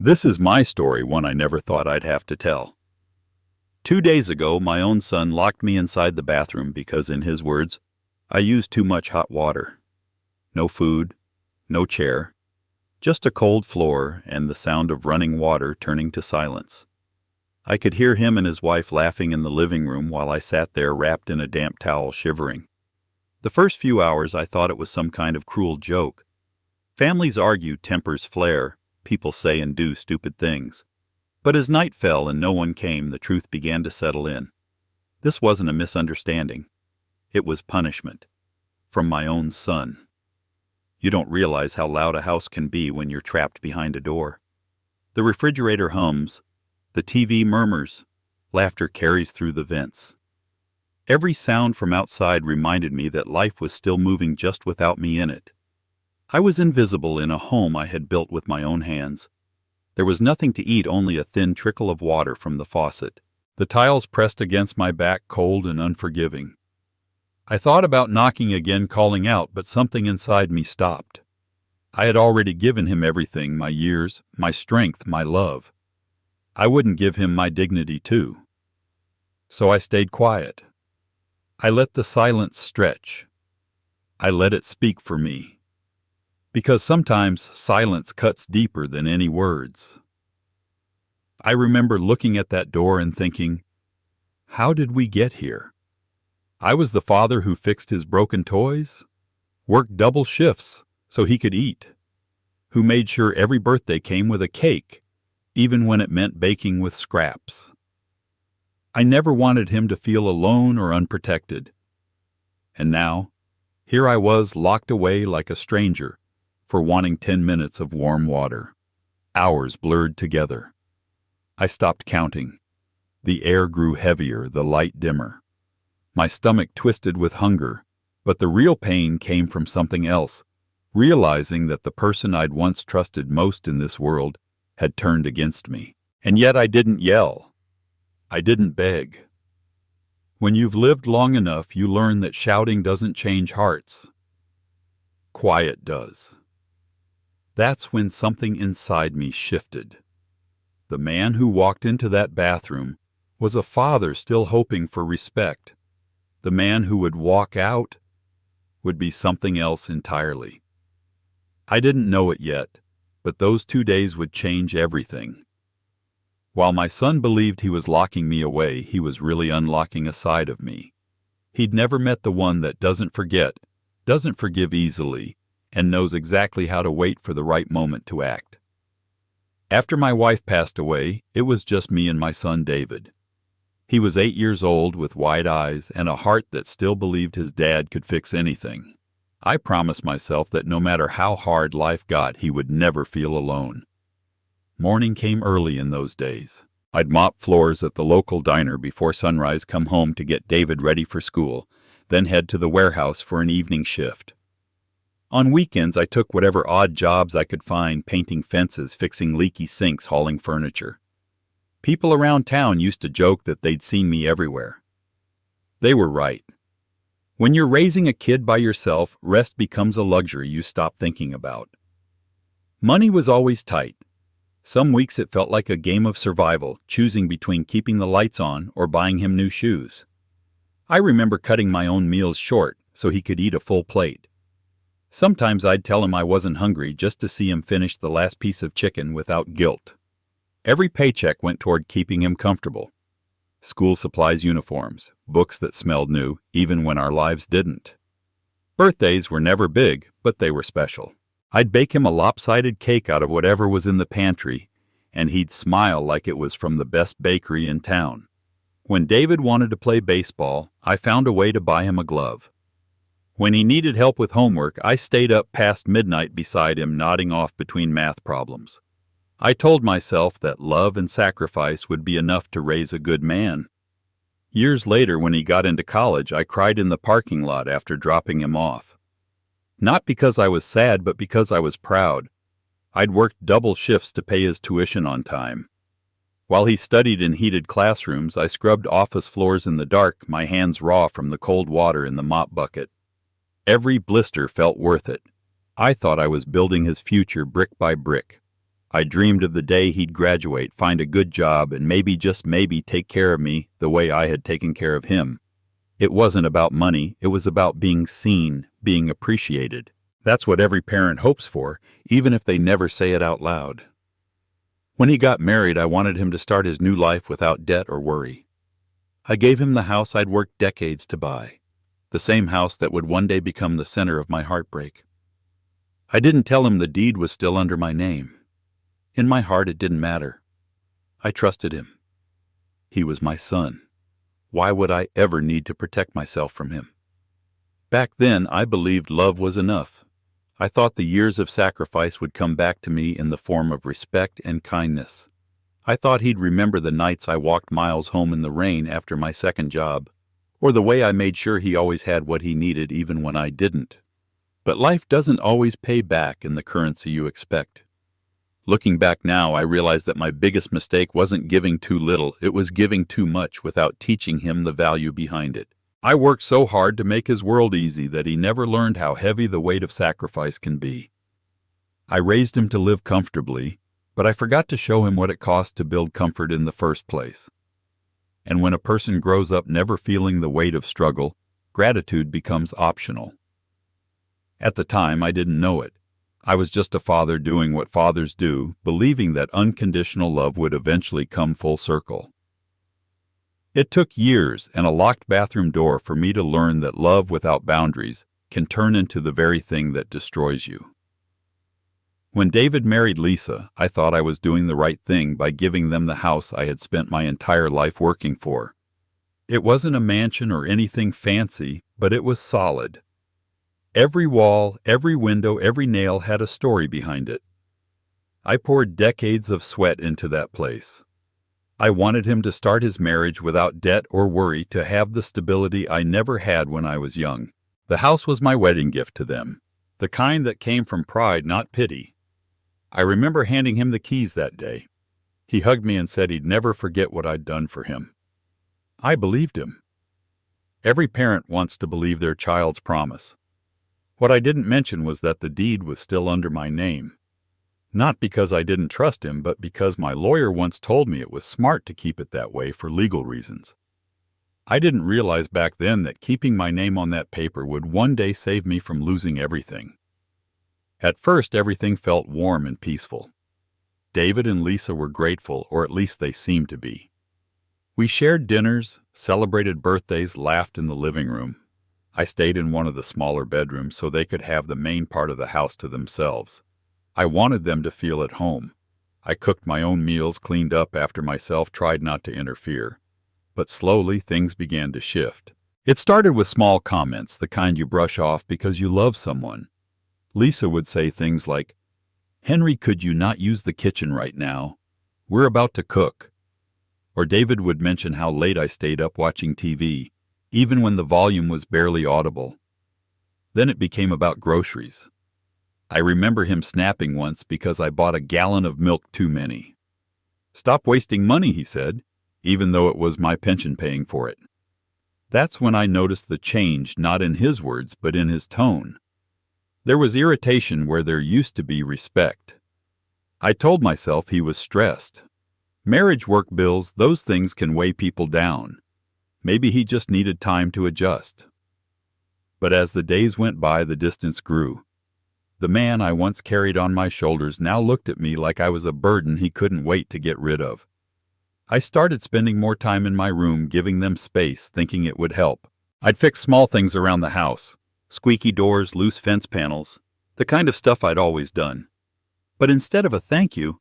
This is my story, one I never thought I'd have to tell. 2 days ago, my own son locked me inside the bathroom because, in his words, I used too much hot water. No food, no chair, just a cold floor and the sound of running water turning to silence. I could hear him and his wife laughing in the living room while I sat there wrapped in a damp towel, shivering. The first few hours I thought it was some kind of cruel joke. Families argue, tempers flare, people say and do stupid things. But as night fell and no one came, the truth began to settle in. This wasn't a misunderstanding. It was punishment. From my own son. You don't realize how loud a house can be when you're trapped behind a door. The refrigerator hums. The TV murmurs. Laughter carries through the vents. Every sound from outside reminded me that life was still moving just without me in it. I was invisible in a home I had built with my own hands. There was nothing to eat, only a thin trickle of water from the faucet. The tiles pressed against my back, cold and unforgiving. I thought about knocking again, calling out, but something inside me stopped. I had already given him everything, my years, my strength, my love. I wouldn't give him my dignity too. So I stayed quiet. I let the silence stretch. I let it speak for me. Because sometimes silence cuts deeper than any words. I remember looking at that door and thinking, how did we get here? I was the father who fixed his broken toys, worked double shifts so he could eat, who made sure every birthday came with a cake, even when it meant baking with scraps. I never wanted him to feel alone or unprotected. And now, here I was locked away like a stranger, for wanting 10 minutes of warm water. Hours blurred together. I stopped counting. The air grew heavier, the light dimmer. My stomach twisted with hunger, but the real pain came from something else, realizing that the person I'd once trusted most in this world had turned against me. And yet I didn't yell. I didn't beg. When you've lived long enough, you learn that shouting doesn't change hearts. Quiet does. That's when something inside me shifted. The man who walked into that bathroom was a father still hoping for respect. The man who would walk out would be something else entirely. I didn't know it yet, but those 2 days would change everything. While my son believed he was locking me away, he was really unlocking a side of me. He'd never met the one that doesn't forget, doesn't forgive easily, and knows exactly how to wait for the right moment to act. After my wife passed away, it was just me and my son David. He was 8 years old with wide eyes and a heart that still believed his dad could fix anything. I promised myself that no matter how hard life got, he would never feel alone. Morning came early in those days. I'd mop floors at the local diner before sunrise, come home to get David ready for school, then head to the warehouse for an evening shift. On weekends, I took whatever odd jobs I could find, painting fences, fixing leaky sinks, hauling furniture. People around town used to joke that they'd seen me everywhere. They were right. When you're raising a kid by yourself, rest becomes a luxury you stop thinking about. Money was always tight. Some weeks it felt like a game of survival, choosing between keeping the lights on or buying him new shoes. I remember cutting my own meals short so he could eat a full plate. Sometimes I'd tell him I wasn't hungry just to see him finish the last piece of chicken without guilt. Every paycheck went toward keeping him comfortable. School supplies, uniforms, books that smelled new, even when our lives didn't. Birthdays were never big, but they were special. I'd bake him a lopsided cake out of whatever was in the pantry, and he'd smile like it was from the best bakery in town. When David wanted to play baseball, I found a way to buy him a glove. When he needed help with homework, I stayed up past midnight beside him, nodding off between math problems. I told myself that love and sacrifice would be enough to raise a good man. Years later, when he got into college, I cried in the parking lot after dropping him off. Not because I was sad, but because I was proud. I'd worked double shifts to pay his tuition on time. While he studied in heated classrooms, I scrubbed office floors in the dark, my hands raw from the cold water in the mop bucket. Every blister felt worth it. I thought I was building his future brick by brick. I dreamed of the day he'd graduate, find a good job, and maybe, just maybe, take care of me the way I had taken care of him. It wasn't about money, it was about being seen, being appreciated. That's what every parent hopes for, even if they never say it out loud. When he got married, I wanted him to start his new life without debt or worry. I gave him the house I'd worked decades to buy, the same house that would one day become the center of my heartbreak. I didn't tell him the deed was still under my name. In my heart, it didn't matter. I trusted him. He was my son. Why would I ever need to protect myself from him? Back then, I believed love was enough. I thought the years of sacrifice would come back to me in the form of respect and kindness. I thought he'd remember the nights I walked miles home in the rain after my second job, or the way I made sure he always had what he needed even when I didn't. But life doesn't always pay back in the currency you expect. Looking back now, I realize that my biggest mistake wasn't giving too little, it was giving too much without teaching him the value behind it. I worked so hard to make his world easy that he never learned how heavy the weight of sacrifice can be. I raised him to live comfortably, but I forgot to show him what it cost to build comfort in the first place. And when a person grows up never feeling the weight of struggle, gratitude becomes optional. At the time, I didn't know it. I was just a father doing what fathers do, believing that unconditional love would eventually come full circle. It took years and a locked bathroom door for me to learn that love without boundaries can turn into the very thing that destroys you. When David married Lisa, I thought I was doing the right thing by giving them the house I had spent my entire life working for. It wasn't a mansion or anything fancy, but it was solid. Every wall, every window, every nail had a story behind it. I poured decades of sweat into that place. I wanted him to start his marriage without debt or worry, to have the stability I never had when I was young. The house was my wedding gift to them, the kind that came from pride, not pity. I remember handing him the keys that day. He hugged me and said he'd never forget what I'd done for him. I believed him. Every parent wants to believe their child's promise. What I didn't mention was that the deed was still under my name. Not because I didn't trust him, but because my lawyer once told me it was smart to keep it that way for legal reasons. I didn't realize back then that keeping my name on that paper would one day save me from losing everything. At first, everything felt warm and peaceful. David and Lisa were grateful, or at least they seemed to be. We shared dinners, celebrated birthdays, laughed in the living room. I stayed in one of the smaller bedrooms so they could have the main part of the house to themselves. I wanted them to feel at home. I cooked my own meals, cleaned up after myself, tried not to interfere. But slowly things began to shift. It started with small comments, the kind you brush off because you love someone. Lisa would say things like, "Henry, could you not use the kitchen right now? We're about to cook." Or David would mention how late I stayed up watching TV, even when the volume was barely audible. Then it became about groceries. I remember him snapping once because I bought a gallon of milk too many. "Stop wasting money," he said, even though it was my pension paying for it. That's when I noticed the change, not in his words, but in his tone. There was irritation where there used to be respect. I told myself he was stressed. Marriage, work, bills, those things can weigh people down. Maybe he just needed time to adjust. But as the days went by, the distance grew. The man I once carried on my shoulders now looked at me like I was a burden he couldn't wait to get rid of. I started spending more time in my room, giving them space, thinking it would help. I'd fix small things around the house, squeaky doors, loose fence panels, the kind of stuff I'd always done. But instead of a thank you,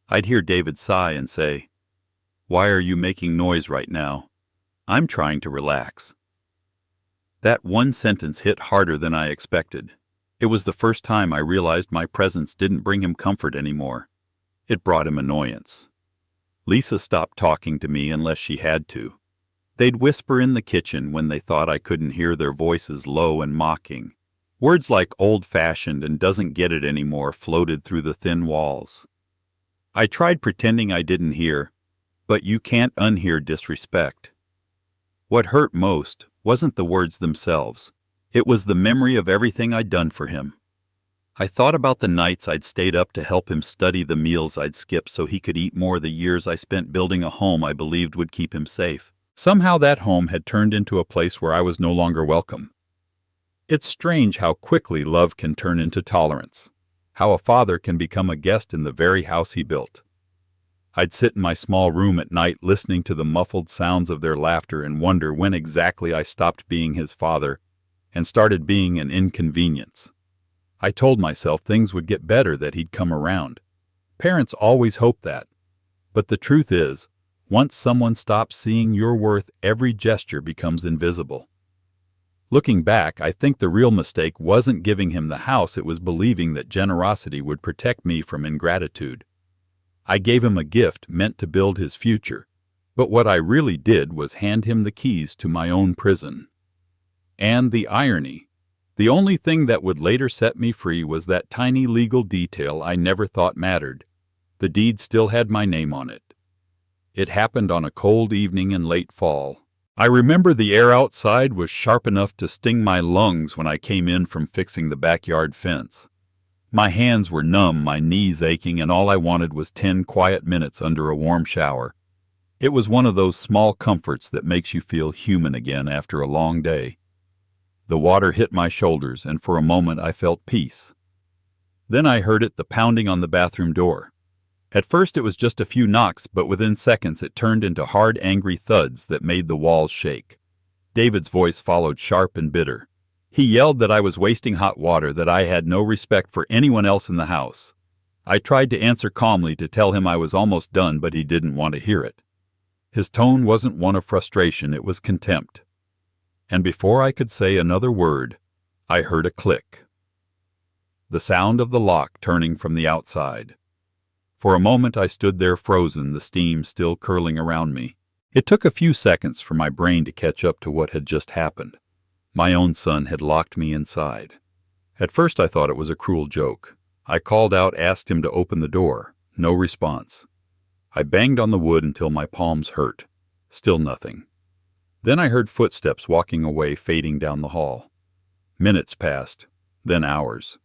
I'd hear David sigh and say, "Why are you making noise right now? I'm trying to relax." That one sentence hit harder than I expected. It was the first time I realized my presence didn't bring him comfort anymore. It brought him annoyance. Lisa stopped talking to me unless she had to. They'd whisper in the kitchen when they thought I couldn't hear their voices, low and mocking. Words like old-fashioned and doesn't get it anymore floated through the thin walls. I tried pretending I didn't hear, but you can't unhear disrespect. What hurt most wasn't the words themselves. It was the memory of everything I'd done for him. I thought about the nights I'd stayed up to help him study the meals I'd skipped so he could eat more, the years I spent building a home I believed would keep him safe. Somehow that home had turned into a place where I was no longer welcome. It's strange how quickly love can turn into tolerance, how a father can become a guest in the very house he built. I'd sit in my small room at night listening to the muffled sounds of their laughter and wonder when exactly I stopped being his father and started being an inconvenience. I told myself things would get better, that he'd come around. Parents always hope that. But the truth is, once someone stops seeing your worth, every gesture becomes invisible. Looking back, I think the real mistake wasn't giving him the house, it was believing that generosity would protect me from ingratitude. I gave him a gift meant to build his future, but what I really did was hand him the keys to my own prison. And the irony, the only thing that would later set me free was that tiny legal detail I never thought mattered. The deed still had my name on it. It happened on a cold evening in late fall. I remember the air outside was sharp enough to sting my lungs when I came in from fixing the backyard fence. My hands were numb, my knees aching, and all I wanted was 10 quiet minutes under a warm shower. It was one of those small comforts that makes you feel human again after a long day. The water hit my shoulders, and for a moment I felt peace. Then I heard it, the pounding on the bathroom door. At first it was just a few knocks, but within seconds it turned into hard, angry thuds that made the walls shake. David's voice followed, sharp and bitter. He yelled that I was wasting hot water, that I had no respect for anyone else in the house. I tried to answer calmly, to tell him I was almost done, but he didn't want to hear it. His tone wasn't one of frustration, it was contempt. And before I could say another word, I heard a click. The sound of the lock turning from the outside. For a moment I stood there frozen, the steam still curling around me. It took a few seconds for my brain to catch up to what had just happened. My own son had locked me inside. At first I thought it was a cruel joke. I called out, asked him to open the door. No response. I banged on the wood until my palms hurt. Still nothing. Then I heard footsteps walking away, fading down the hall. Minutes passed, then hours.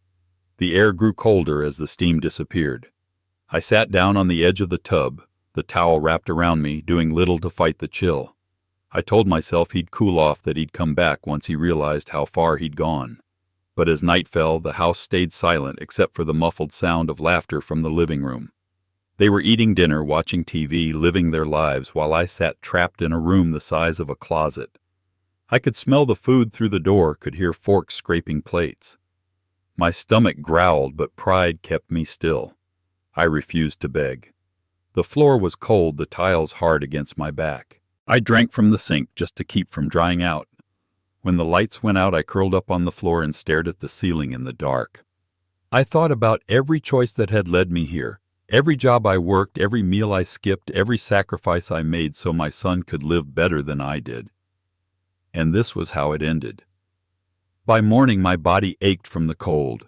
The air grew colder as the steam disappeared. I sat down on the edge of the tub, the towel wrapped around me, doing little to fight the chill. I told myself he'd cool off, that he'd come back once he realized how far he'd gone. But as night fell, the house stayed silent except for the muffled sound of laughter from the living room. They were eating dinner, watching TV, living their lives, while I sat trapped in a room the size of a closet. I could smell the food through the door, could hear forks scraping plates. My stomach growled, but pride kept me still. I refused to beg. The floor was cold, the tiles hard against my back. I drank from the sink just to keep from drying out. When the lights went out, I curled up on the floor and stared at the ceiling in the dark. I thought about every choice that had led me here, every job I worked, every meal I skipped, every sacrifice I made so my son could live better than I did. And this was how it ended. By morning, my body ached from the cold.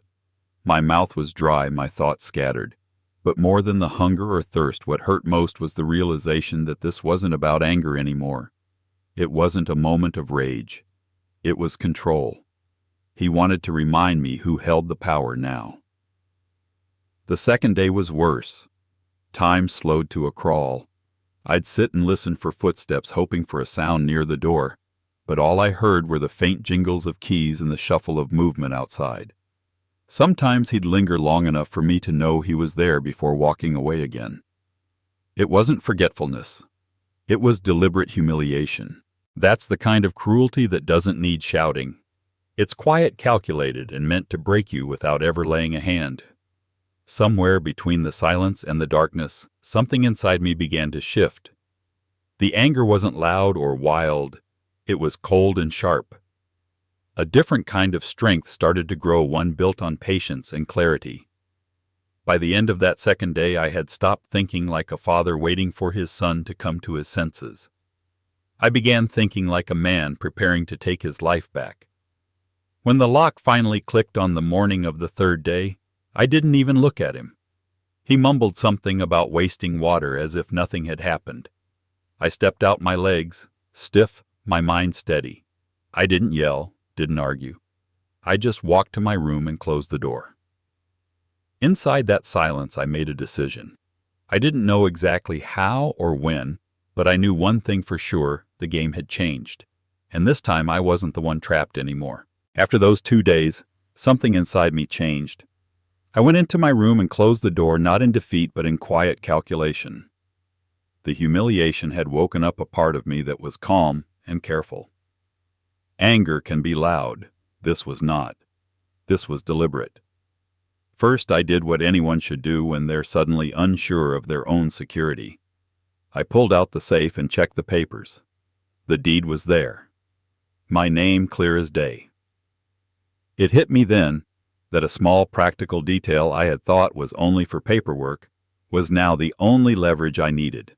My mouth was dry, my thoughts scattered. But more than the hunger or thirst, what hurt most was the realization that this wasn't about anger anymore. It wasn't a moment of rage. It was control. He wanted to remind me who held the power now. The second day was worse. Time slowed to a crawl. I'd sit and listen for footsteps, hoping for a sound near the door, but all I heard were the faint jingles of keys and the shuffle of movement outside. Sometimes he'd linger long enough for me to know he was there before walking away again. It wasn't forgetfulness. It was deliberate humiliation. That's the kind of cruelty that doesn't need shouting. It's quiet, calculated, and meant to break you without ever laying a hand. Somewhere between the silence and the darkness, something inside me began to shift. The anger wasn't loud or wild. It was cold and sharp. A different kind of strength started to grow, one built on patience and clarity. By the end of that second day, I had stopped thinking like a father waiting for his son to come to his senses. I began thinking like a man preparing to take his life back. When the lock finally clicked on the morning of the third day, I didn't even look at him. He mumbled something about wasting water, as if nothing had happened. I stepped out, my legs stiff, my mind steady. I didn't yell. Didn't argue. I just walked to my room and closed the door. Inside that silence, I made a decision. I didn't know exactly how or when, but I knew one thing for sure: the game had changed. And this time I wasn't the one trapped anymore. After those 2 days, something inside me changed. I went into my room and closed the door, not in defeat but in quiet calculation. The humiliation had woken up a part of me that was calm and careful. Anger can be loud. This was not. This was deliberate. First, I did what anyone should do when they're suddenly unsure of their own security. I pulled out the safe and checked the papers. The deed was there. My name clear as day. It hit me then that a small practical detail I had thought was only for paperwork was now the only leverage I needed.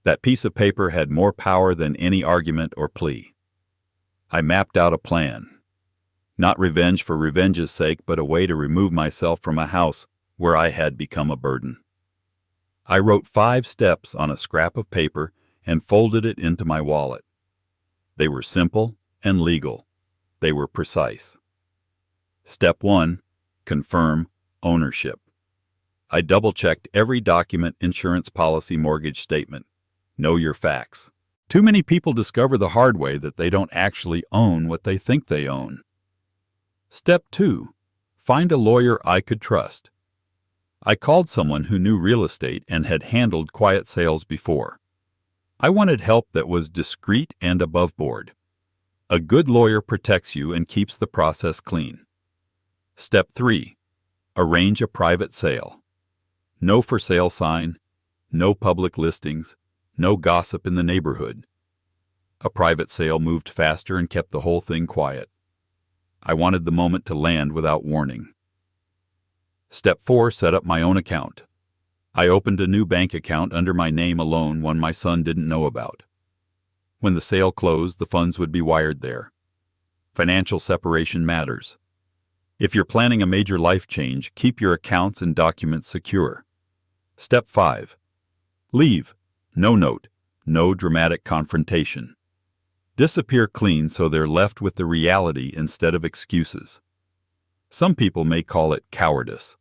That piece of paper had more power than any argument or plea. I mapped out a plan. Not revenge for revenge's sake, but a way to remove myself from a house where I had become a burden. I wrote 5 steps on a scrap of paper and folded it into my wallet. They were simple and legal. They were precise. Step 1. Confirm ownership. I double-checked every document, insurance policy, mortgage statement. Know your facts. Too many people discover the hard way that they don't actually own what they think they own. Step 2. Find a lawyer I could trust. I called someone who knew real estate and had handled quiet sales before. I wanted help that was discreet and above board. A good lawyer protects you and keeps the process clean. Step 3. Arrange a private sale. No for sale sign, no public listings, no gossip in the neighborhood. A private sale moved faster and kept the whole thing quiet. I wanted the moment to land without warning. Step 4. Set up my own account. I opened a new bank account under my name alone, one my son didn't know about. When the sale closed, the funds would be wired there. Financial separation matters. If you're planning a major life change, keep your accounts and documents secure. Step 5. Leave. No note. No dramatic confrontation. Disappear clean so they're left with the reality instead of excuses. Some people may call it cowardice.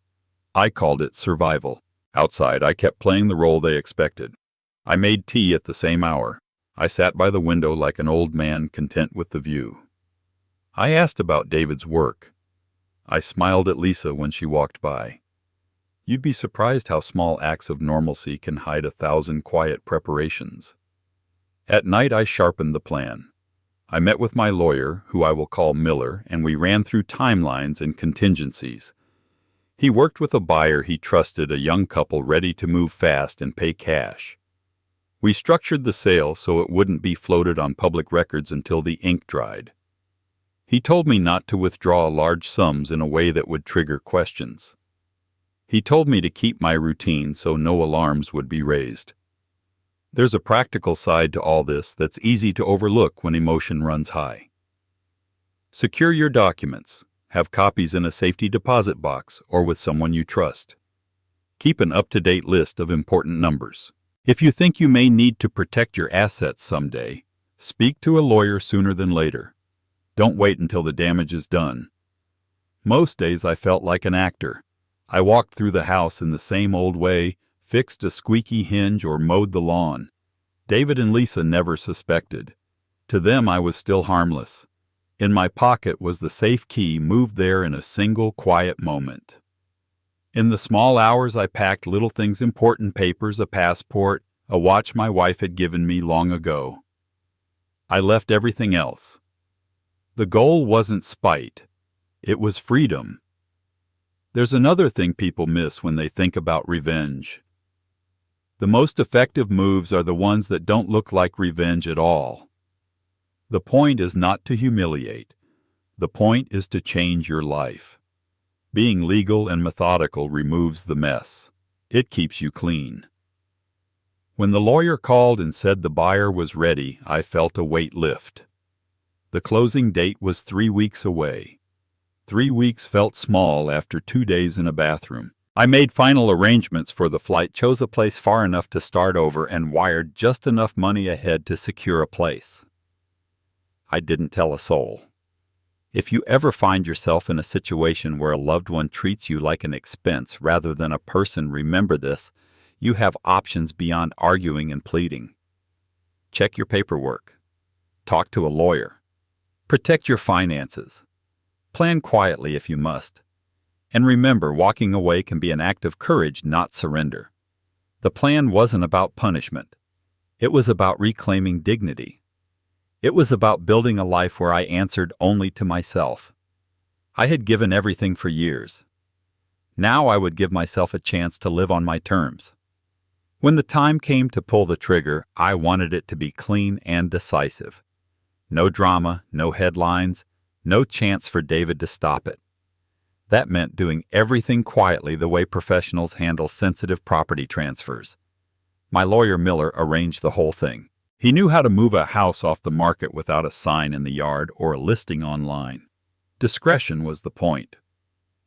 I called it survival. Outside, I kept playing the role they expected. I made tea at the same hour. I sat by the window like an old man content with the view. I asked about David's work. I smiled at Lisa when she walked by. You'd be surprised how small acts of normalcy can hide 1,000 quiet preparations. At night, I sharpened the plan. I met with my lawyer, who I will call Miller, and we ran through timelines and contingencies. He worked with a buyer he trusted, a young couple ready to move fast and pay cash. We structured the sale so it wouldn't be floated on public records until the ink dried. He told me not to withdraw large sums in a way that would trigger questions. He told me to keep my routine so no alarms would be raised. There's a practical side to all this that's easy to overlook when emotion runs high. Secure your documents. Have copies in a safety deposit box or with someone you trust. Keep an up-to-date list of important numbers. If you think you may need to protect your assets someday, speak to a lawyer sooner than later. Don't wait until the damage is done. Most days I felt like an actor. I walked through the house in the same old way, fixed a squeaky hinge or mowed the lawn. David and Lisa never suspected. To them I was still harmless. In my pocket was the safe key, moved there in a single quiet moment. In the small hours I packed little things, important papers, a passport, a watch my wife had given me long ago. I left everything else. The goal wasn't spite. It was freedom. There's another thing people miss when they think about revenge. The most effective moves are the ones that don't look like revenge at all. The point is not to humiliate. The point is to change your life. Being legal and methodical removes the mess. It keeps you clean. When the lawyer called and said the buyer was ready, I felt a weight lift. The closing date was 3 weeks away. 3 weeks felt small after 2 days in a bathroom. I made final arrangements for the flight, chose a place far enough to start over, and wired just enough money ahead to secure a place. I didn't tell a soul. If you ever find yourself in a situation where a loved one treats you like an expense rather than a person, remember this: you have options beyond arguing and pleading. Check your paperwork. Talk to a lawyer. Protect your finances. Plan quietly if you must. And remember, walking away can be an act of courage, not surrender. The plan wasn't about punishment. It was about reclaiming dignity. It was about building a life where I answered only to myself. I had given everything for years. Now I would give myself a chance to live on my terms. When the time came to pull the trigger, I wanted it to be clean and decisive. No drama, no headlines, no chance for David to stop it. That meant doing everything quietly, the way professionals handle sensitive property transfers. My lawyer Miller arranged the whole thing. He knew how to move a house off the market without a sign in the yard or a listing online. Discretion was the point.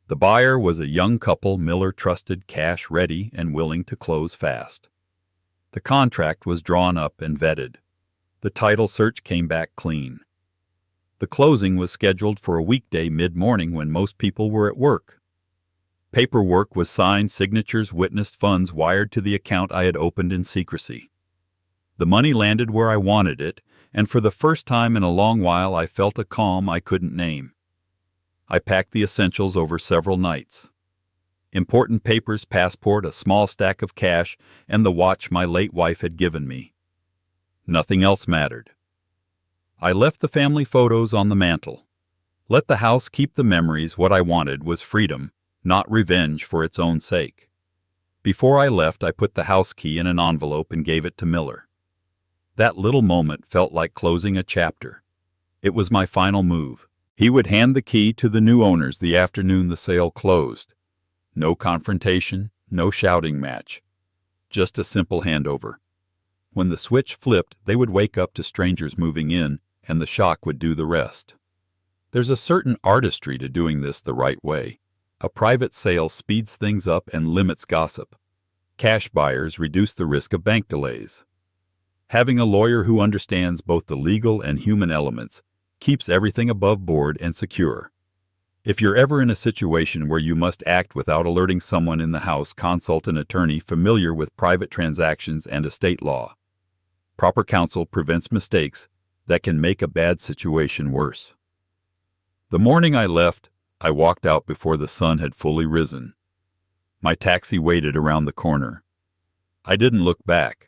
The buyer was a young couple Miller trusted, cash ready and willing to close fast. The contract was drawn up and vetted. The title search came back clean. The closing was scheduled for a weekday mid-morning when most people were at work. Paperwork was signed, signatures witnessed, funds wired to the account I had opened in secrecy. The money landed where I wanted it, and for the first time in a long while I felt a calm I couldn't name. I packed the essentials over several nights. Important papers, passport, a small stack of cash, and the watch my late wife had given me. Nothing else mattered. I left the family photos on the mantel. Let the house keep the memories. What I wanted was freedom, not revenge for its own sake. Before I left, I put the house key in an envelope and gave it to Miller. That little moment felt like closing a chapter. It was my final move. He would hand the key to the new owners the afternoon the sale closed. No confrontation, no shouting match. Just a simple handover. When the switch flipped, they would wake up to strangers moving in, and the shock would do the rest. There's a certain artistry to doing this the right way. A private sale speeds things up and limits gossip. Cash buyers reduce the risk of bank delays. Having a lawyer who understands both the legal and human elements keeps everything above board and secure. If you're ever in a situation where you must act without alerting someone in the house, consult an attorney familiar with private transactions and estate law. Proper counsel prevents mistakes that can make a bad situation worse. The morning I left, I walked out before the sun had fully risen. My taxi waited around the corner. I didn't look back.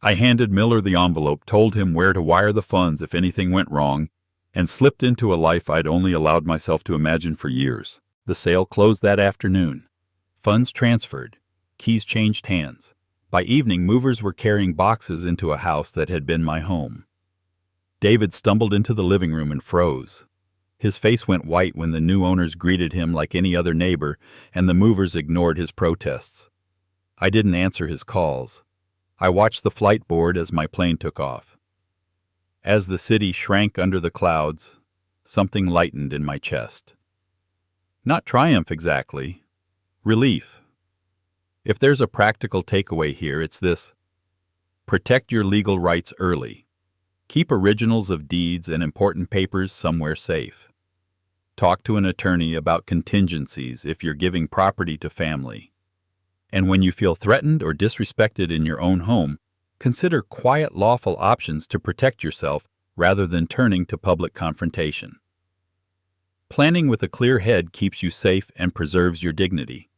I handed Miller the envelope, told him where to wire the funds if anything went wrong, and slipped into a life I'd only allowed myself to imagine for years. The sale closed that afternoon. Funds transferred. Keys changed hands. By evening, movers were carrying boxes into a house that had been my home. David stumbled into the living room and froze. His face went white when the new owners greeted him like any other neighbor, and the movers ignored his protests. I didn't answer his calls. I watched the flight board as my plane took off. As the city shrank under the clouds, something lightened in my chest. Not triumph exactly, relief. If there's a practical takeaway here, it's this: protect your legal rights early. Keep originals of deeds and important papers somewhere safe. Talk to an attorney about contingencies if you're giving property to family. And when you feel threatened or disrespected in your own home, consider quiet, lawful options to protect yourself rather than turning to public confrontation. Planning with a clear head keeps you safe and preserves your dignity.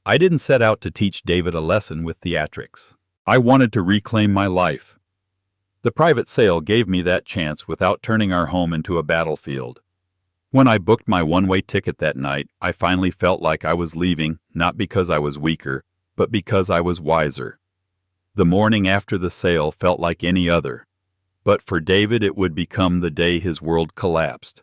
I didn't set out to teach David a lesson with theatrics. I wanted to reclaim my life. The private sale gave me that chance without turning our home into a battlefield. When I booked my one-way ticket that night, I finally felt like I was leaving, not because I was weaker, but because I was wiser. The morning after the sale felt like any other, but for David it would become the day his world collapsed.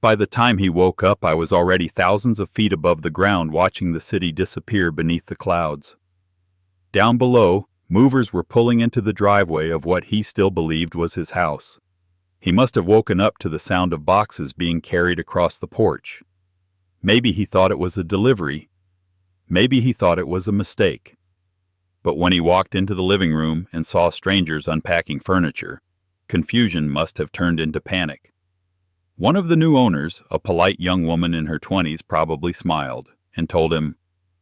By the time he woke up, I was already thousands of feet above the ground, watching the city disappear beneath the clouds. Down below, movers were pulling into the driveway of what he still believed was his house. He must have woken up to the sound of boxes being carried across the porch. Maybe he thought it was a delivery. Maybe he thought it was a mistake. But when he walked into the living room and saw strangers unpacking furniture, confusion must have turned into panic. One of the new owners, a polite young woman in her 20s, probably smiled and told him,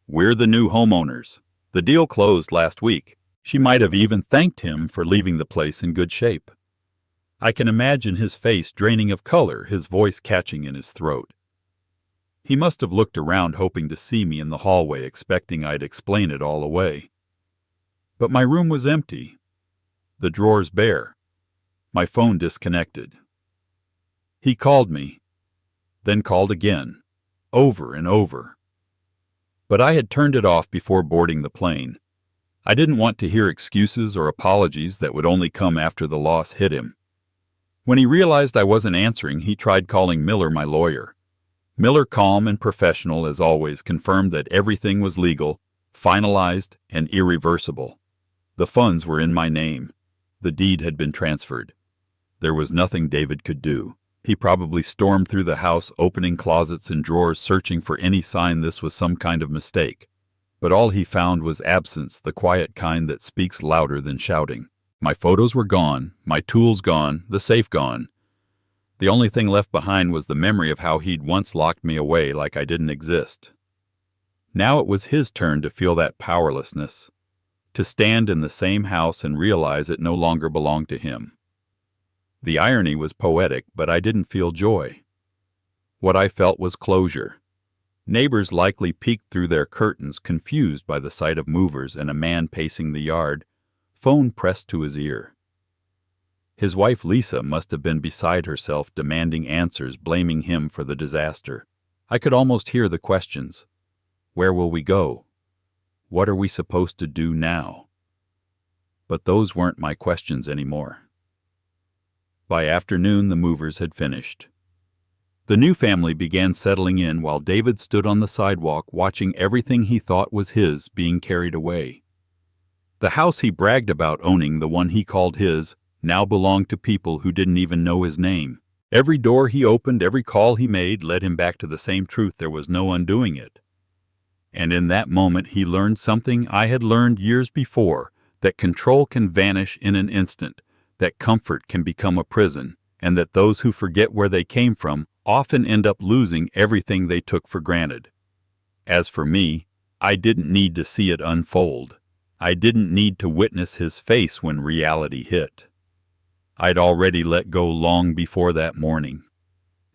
"We're the new homeowners. The deal closed last week." She might have even thanked him for leaving the place in good shape. I can imagine his face draining of color, his voice catching in his throat. He must have looked around hoping to see me in the hallway, expecting I'd explain it all away. But my room was empty, the drawers bare, my phone disconnected. He called me, then called again, over and over. But I had turned it off before boarding the plane. I didn't want to hear excuses or apologies that would only come after the loss hit him. When he realized I wasn't answering, he tried calling Miller, my lawyer. Miller, calm and professional as always, confirmed that everything was legal, finalized, and irreversible. The funds were in my name. The deed had been transferred. There was nothing David could do. He probably stormed through the house, opening closets and drawers, searching for any sign this was some kind of mistake. But all he found was absence, the quiet kind that speaks louder than shouting. My photos were gone, my tools gone, the safe gone. The only thing left behind was the memory of how he'd once locked me away like I didn't exist. Now it was his turn to feel that powerlessness, to stand in the same house and realize it no longer belonged to him. The irony was poetic, but I didn't feel joy. What I felt was closure. Neighbors likely peeked through their curtains, confused by the sight of movers and a man pacing the yard, phone pressed to his ear. His wife Lisa must have been beside herself, demanding answers, blaming him for the disaster. I could almost hear the questions. Where will we go? What are we supposed to do now? But those weren't my questions anymore. By afternoon, the movers had finished. The new family began settling in while David stood on the sidewalk watching everything he thought was his being carried away. The house he bragged about owning, the one he called his, now belonged to people who didn't even know his name. Every door he opened, every call he made led him back to the same truth: there was no undoing it. And in that moment he learned something I had learned years before, that control can vanish in an instant, that comfort can become a prison, and that those who forget where they came from often end up losing everything they took for granted. As for me, I didn't need to see it unfold. I didn't need to witness his face when reality hit. I'd already let go long before that morning.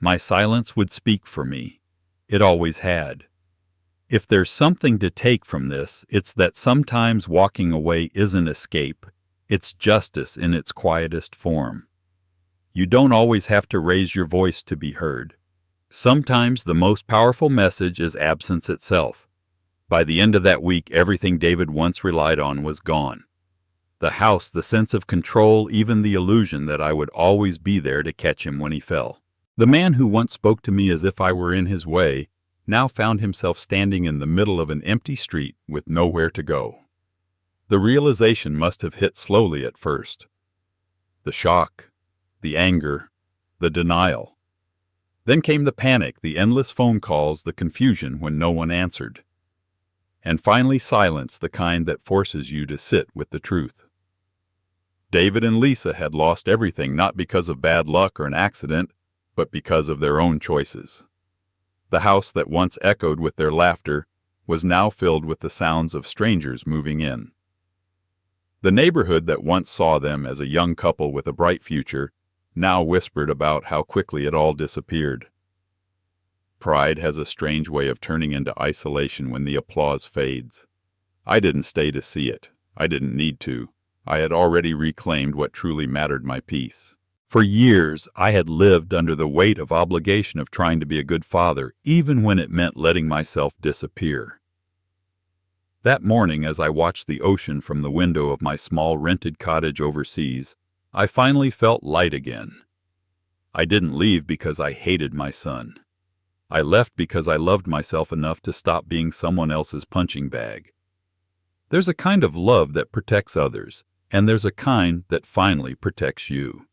My silence would speak for me. It always had. If there's something to take from this, it's that sometimes walking away isn't escape. It's justice in its quietest form. You don't always have to raise your voice to be heard. Sometimes the most powerful message is absence itself. By the end of that week, everything David once relied on was gone. The house, the sense of control, even the illusion that I would always be there to catch him when he fell. The man who once spoke to me as if I were in his way now found himself standing in the middle of an empty street with nowhere to go. The realization must have hit slowly at first. The shock, the anger, the denial. Then came the panic, the endless phone calls, the confusion when no one answered. And finally silence, the kind that forces you to sit with the truth. David and Lisa had lost everything, not because of bad luck or an accident, but because of their own choices. The house that once echoed with their laughter was now filled with the sounds of strangers moving in. The neighborhood that once saw them as a young couple with a bright future now whispered about how quickly it all disappeared. Pride has a strange way of turning into isolation when the applause fades. I didn't stay to see it. I didn't need to. I had already reclaimed what truly mattered: my peace. For years, I had lived under the weight of obligation of trying to be a good father, even when it meant letting myself disappear. That morning, as I watched the ocean from the window of my small rented cottage overseas, I finally felt light again. I didn't leave because I hated my son. I left because I loved myself enough to stop being someone else's punching bag. There's a kind of love that protects others, and there's a kind that finally protects you.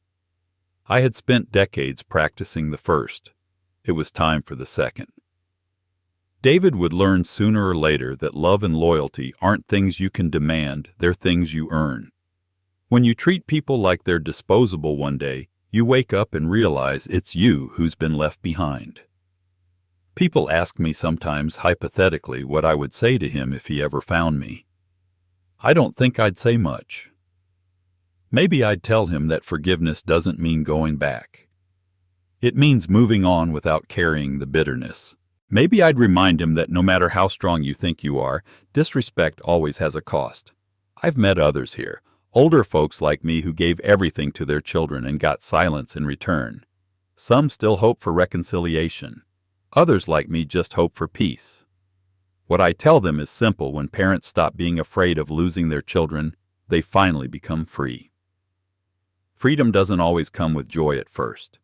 I had spent decades practicing the first. It was time for the second. David would learn sooner or later that love and loyalty aren't things you can demand, they're things you earn. When you treat people like they're disposable one day, You wake up and realize it's you who's been left behind. People ask me sometimes hypothetically what I would say to him if he ever found me. I don't think I'd say much. Maybe I'd tell him that forgiveness doesn't mean going back. It means moving on without carrying the bitterness. Maybe I'd remind him that no matter how strong you think you are, disrespect always has a cost. I've met others here, older folks like me who gave everything to their children and got silence in return. Some still hope for reconciliation. Others like me just hope for peace. What I tell them is simple: when parents stop being afraid of losing their children, they finally become free. Freedom doesn't always come with joy at first.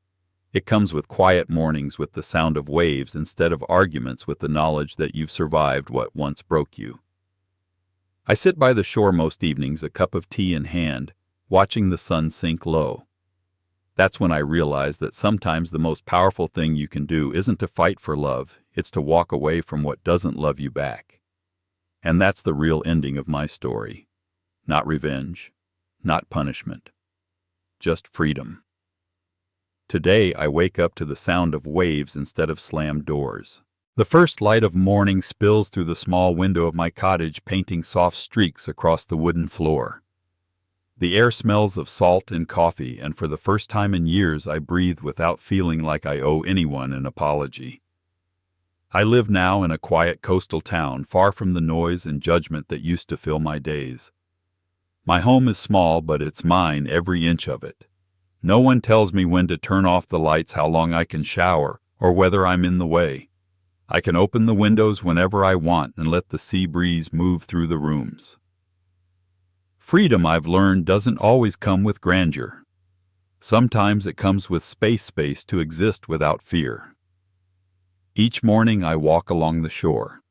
It comes with quiet mornings with the sound of waves instead of arguments, with the knowledge that you've survived what once broke you. I sit by the shore most evenings, a cup of tea in hand, watching the sun sink low. That's when I realize that sometimes the most powerful thing you can do isn't to fight for love, it's to walk away from what doesn't love you back. And that's the real ending of my story. Not revenge, not punishment, just freedom. Today I wake up to the sound of waves instead of slammed doors. The first light of morning spills through the small window of my cottage, painting soft streaks across the wooden floor. The air smells of salt and coffee, and for the first time in years I breathe without feeling like I owe anyone an apology. I live now in a quiet coastal town, far from the noise and judgment that used to fill my days. My home is small, but it's mine, every inch of it. No one tells me when to turn off the lights, how long I can shower, or whether I'm in the way. I can open the windows whenever I want and let the sea breeze move through the rooms. Freedom, I've learned, doesn't always come with grandeur. Sometimes it comes with space to exist without fear. Each morning I walk along the shore.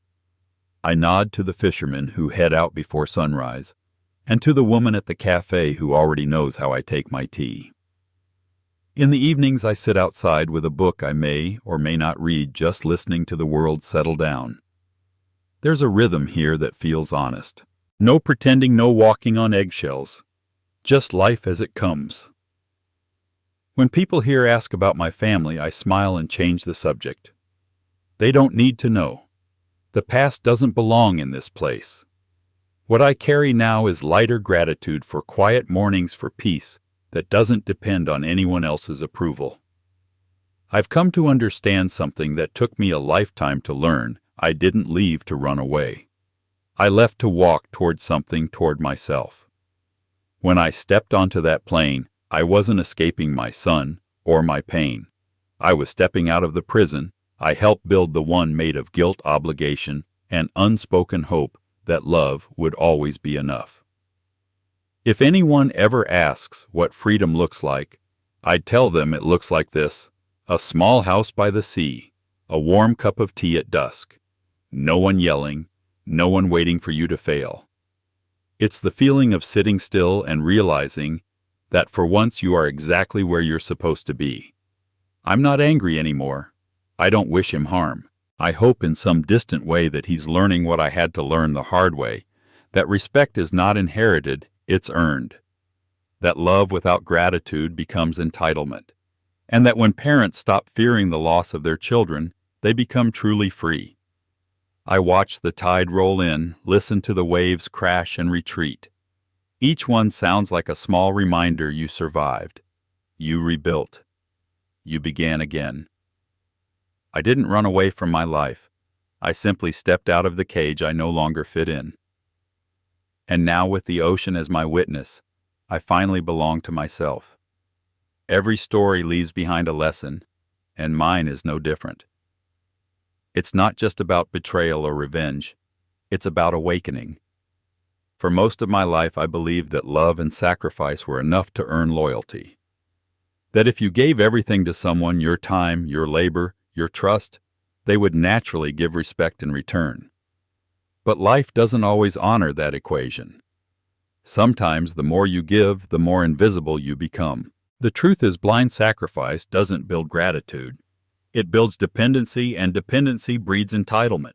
I nod to the fishermen who head out before sunrise, and to the woman at the cafe who already knows how I take my tea. In the evenings I sit outside with a book I may or may not read, just listening to the world settle down. There's a rhythm here that feels honest. No pretending, no walking on eggshells. Just life as it comes. When people here ask about my family, I smile and change the subject. They don't need to know. The past doesn't belong in this place. What I carry now is lighter gratitude for quiet mornings, for peace that doesn't depend on anyone else's approval. I've come to understand something that took me a lifetime to learn. I didn't leave to run away. I left to walk toward something, toward myself. When I stepped onto that plane, I wasn't escaping my son or my pain. I was stepping out of the prison I helped build, the one made of guilt, obligation, and unspoken hope that love would always be enough. If anyone ever asks what freedom looks like, I'd tell them it looks like this: a small house by the sea, a warm cup of tea at dusk, no one yelling, no one waiting for you to fail. It's the feeling of sitting still and realizing that for once you are exactly where you're supposed to be. I'm not angry anymore. I don't wish him harm. I hope in some distant way that he's learning what I had to learn the hard way, that respect is not inherited, it's earned. That love without gratitude becomes entitlement. And that when parents stop fearing the loss of their children, they become truly free. I watch the tide roll in, listen to the waves crash and retreat. Each one sounds like a small reminder you survived. You rebuilt. You began again. I didn't run away from my life. I simply stepped out of the cage I no longer fit in. And now, with the ocean as my witness, I finally belong to myself. Every story leaves behind a lesson, and mine is no different. It's not just about betrayal or revenge. It's about awakening. For most of my life, I believed that love and sacrifice were enough to earn loyalty. That if you gave everything to someone, your time, your labor, your trust, they would naturally give respect in return. But life doesn't always honor that equation. Sometimes the more you give, the more invisible you become. The truth is, blind sacrifice doesn't build gratitude. It builds dependency, and dependency breeds entitlement.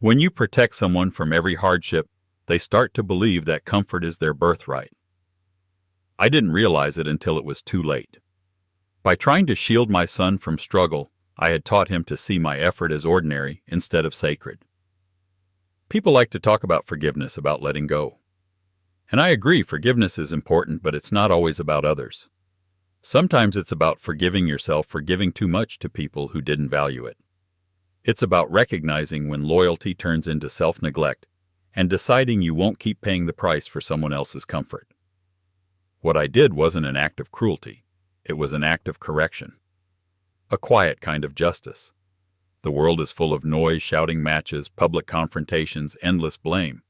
When you protect someone from every hardship, they start to believe that comfort is their birthright. I didn't realize it until it was too late. By trying to shield my son from struggle, I had taught him to see my effort as ordinary instead of sacred. People like to talk about forgiveness, about letting go. And I agree, forgiveness is important, but it's not always about others. Sometimes it's about forgiving yourself for giving too much to people who didn't value it. It's about recognizing when loyalty turns into self-neglect and deciding you won't keep paying the price for someone else's comfort. What I did wasn't an act of cruelty. It was an act of correction. A quiet kind of justice. The world is full of noise, shouting matches, public confrontations, endless blame.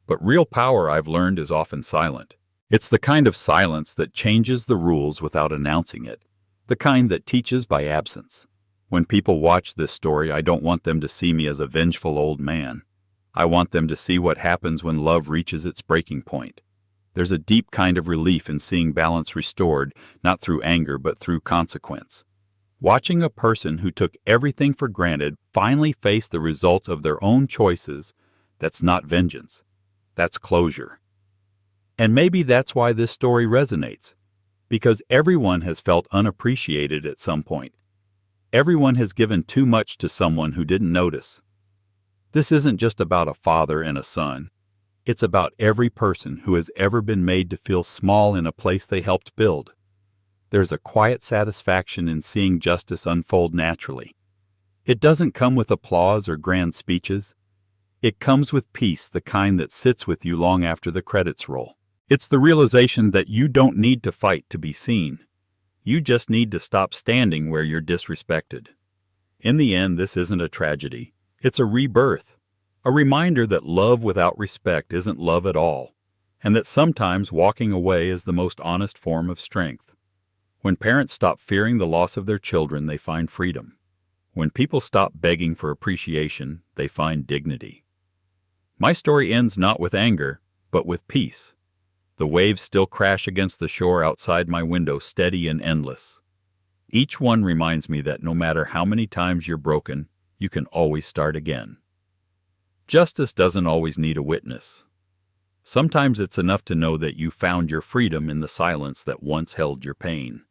But real power, I've learned, is often silent. It's the kind of silence that changes the rules without announcing it, the kind that teaches by absence. When people watch this story, I don't want them to see me as a vengeful old man. I want them to see what happens when love reaches its breaking point. There's a deep kind of relief in seeing balance restored, not through anger but through consequence. Watching a person who took everything for granted finally face the results of their own choices, that's not vengeance. That's closure. And maybe that's why this story resonates. Because everyone has felt unappreciated at some point. Everyone has given too much to someone who didn't notice. This isn't just about a father and a son. It's about every person who has ever been made to feel small in a place they helped build. There's a quiet satisfaction in seeing justice unfold naturally. It doesn't come with applause or grand speeches. It comes with peace, the kind that sits with you long after the credits roll. It's the realization that you don't need to fight to be seen. You just need to stop standing where you're disrespected. In the end, this isn't a tragedy. It's a rebirth. A reminder that love without respect isn't love at all, and that sometimes walking away is the most honest form of strength. When parents stop fearing the loss of their children, they find freedom. When people stop begging for appreciation, they find dignity. My story ends not with anger, but with peace. The waves still crash against the shore outside my window, steady and endless. Each one reminds me that no matter how many times you're broken, you can always start again. Justice doesn't always need a witness. Sometimes it's enough to know that you found your freedom in the silence that once held your pain.